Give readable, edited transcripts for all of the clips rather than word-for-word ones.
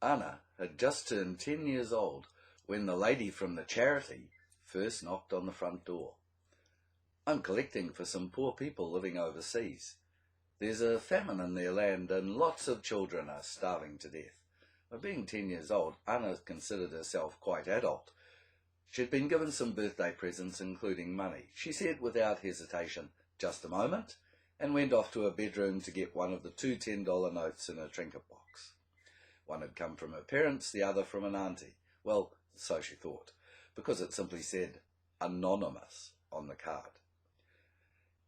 Anna had just turned 10 years old when the lady from the charity first knocked on the front door. "I'm collecting for some poor people living overseas. There's a famine in their land and lots of children are starving to death." But being 10 years old, Anna considered herself quite adult. She'd been given some birthday presents, including money. She said without hesitation, "Just a moment," and went off to her bedroom to get one of the two $10 notes in her trinket box. One had come from her parents, the other from an auntie. Well, so she thought, because it simply said "Anonymous" on the card.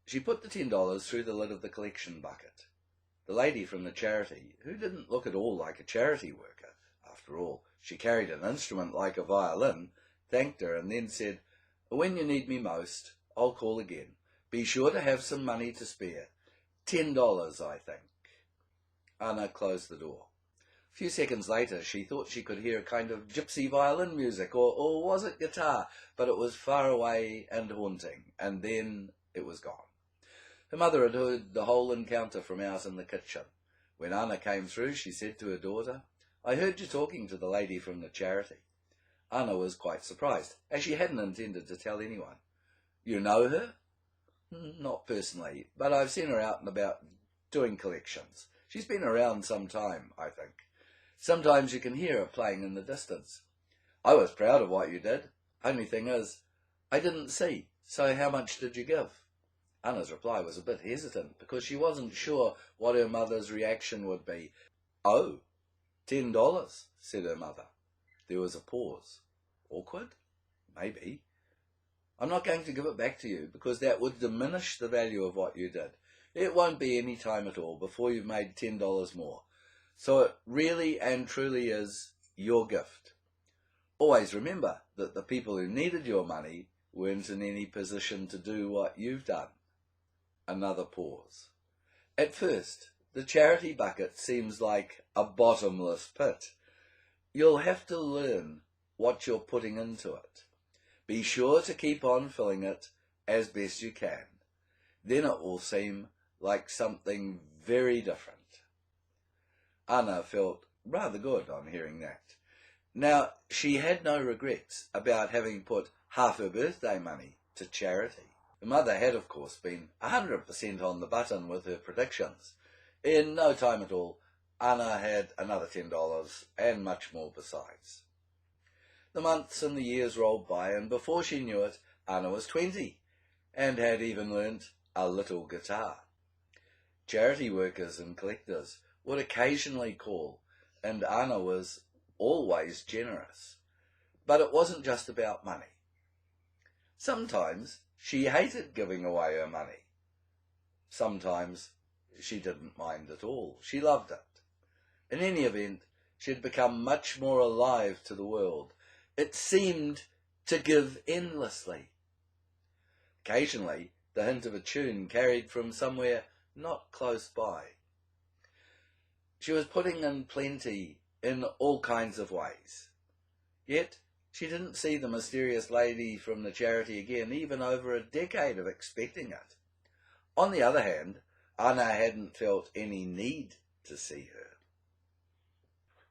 She put the $10 through the lid of the collection bucket. The lady from the charity, who didn't look at all like a charity worker, after all, she carried an instrument like a violin, thanked her and then said, "When you need me most, I'll call again. Be sure to have some money to spare. $10, I think." Anna closed the door. A few seconds later, she thought she could hear a kind of gypsy violin music, or was it guitar? But it was far away and haunting, and then it was gone. Her mother had heard the whole encounter from out in the kitchen. When Anna came through, she said to her daughter, "I heard you talking to the lady from the charity." Anna was quite surprised, as she hadn't intended to tell anyone. "You know her?" "Not personally, but I've seen her out and about doing collections. She's been around some time, I think. Sometimes you can hear her playing in the distance. I was proud of what you did. Only thing is, I didn't see, so how much did you give?" Anna's reply was a bit hesitant, because she wasn't sure what her mother's reaction would be. "Oh, $10, said her mother. There was a pause. Awkward? Maybe. "I'm not going to give it back to you, because that would diminish the value of what you did. It won't be any time at all before you've made $10 more. So it really and truly is your gift. Always remember that the people who needed your money weren't in any position to do what you've done." Another pause. At first, the charity bucket seems like a bottomless pit. You'll have to learn what you're putting into it. Be sure to keep on filling it as best you can. Then it will seem like something very different. Anna felt rather good on hearing that. Now, she had no regrets about having put half her birthday money to charity. Her mother had, of course, been 100% on the button with her predictions. In no time at all, Anna had another $10 and much more besides. The months and the years rolled by, and before she knew it, Anna was 20 and had even learnt a little guitar. Charity workers and collectors would occasionally call, and Anna was always generous. But it wasn't just about money. Sometimes she hated giving away her money. Sometimes she didn't mind at all. She loved it. In any event, she had become much more alive to the world. It seemed to give endlessly. Occasionally, the hint of a tune carried from somewhere not close by. She was putting in plenty in all kinds of ways. Yet, she didn't see the mysterious lady from the charity again, even over a decade of expecting it. On the other hand, Anna hadn't felt any need to see her.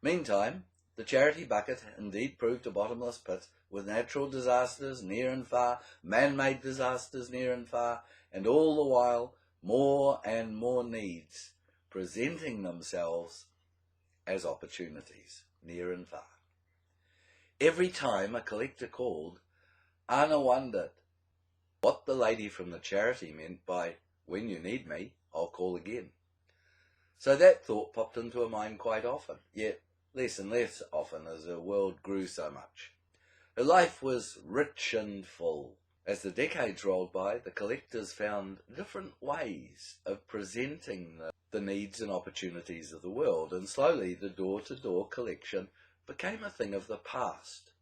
Meantime, the charity bucket indeed proved a bottomless pit, with natural disasters near and far, man-made disasters near and far, and all the while more and more needs presenting themselves as opportunities near and far. Every time a collector called, Anna wondered what the lady from the charity meant by, "When you need me, I'll call again." So that thought popped into her mind quite often, yet less and less often as her world grew so much. Her life was rich and full. As the decades rolled by, the collectors found different ways of presenting the needs and opportunities of the world, and slowly the door-to-door collection became a thing of the past.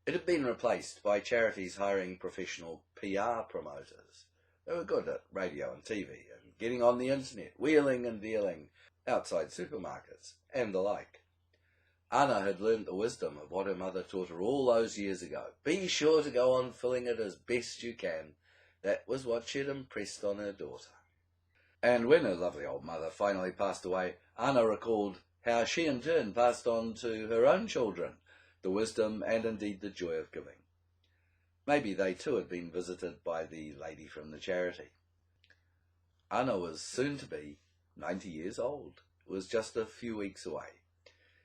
It had been replaced by charities hiring professional PR promoters. They were good at radio and TV and getting on the internet, wheeling and dealing outside supermarkets and the like. Anna had learnt the wisdom of what her mother taught her all those years ago. Be sure to go on filling it as best you can. That was what she'd impressed on her daughter. And when her lovely old mother finally passed away, Anna recalled how she in turn passed on to her own children the wisdom and indeed the joy of giving. Maybe they too had been visited by the lady from the charity. Anna was soon to be 90 years old. It was just a few weeks away.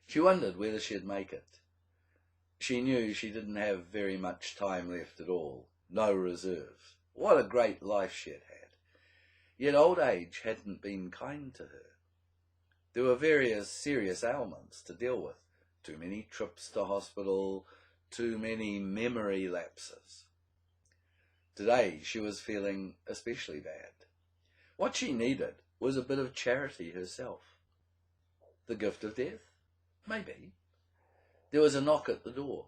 She wondered whether she'd make it. She knew she didn't have very much time left at all, no reserve. What a great life she had had. Yet old age hadn't been kind to her. There were various serious ailments to deal with. Too many trips to hospital, too many memory lapses. Today she was feeling especially bad. What she needed was a bit of charity herself. The gift of death? Maybe. There was a knock at the door.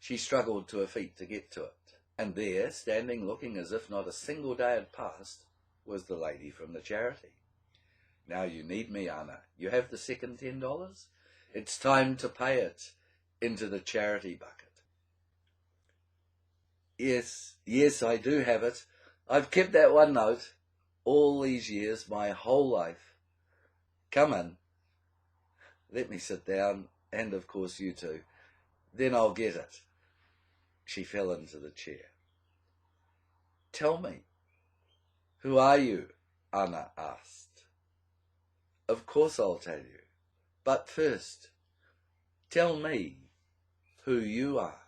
She struggled to her feet to get to it, and there, standing looking as if not a single day had passed, was the lady from the charity. Now you need me, Anna. You have the second $10? It's time to pay it into the charity bucket. Yes, I do have it. I've kept that one note all these years, my whole life. Come in. Let me sit down, and of course you too. Then I'll get it. She fell into the chair. Tell me, who are you? Anna asked. Of course I'll tell you. But first, tell me who you are.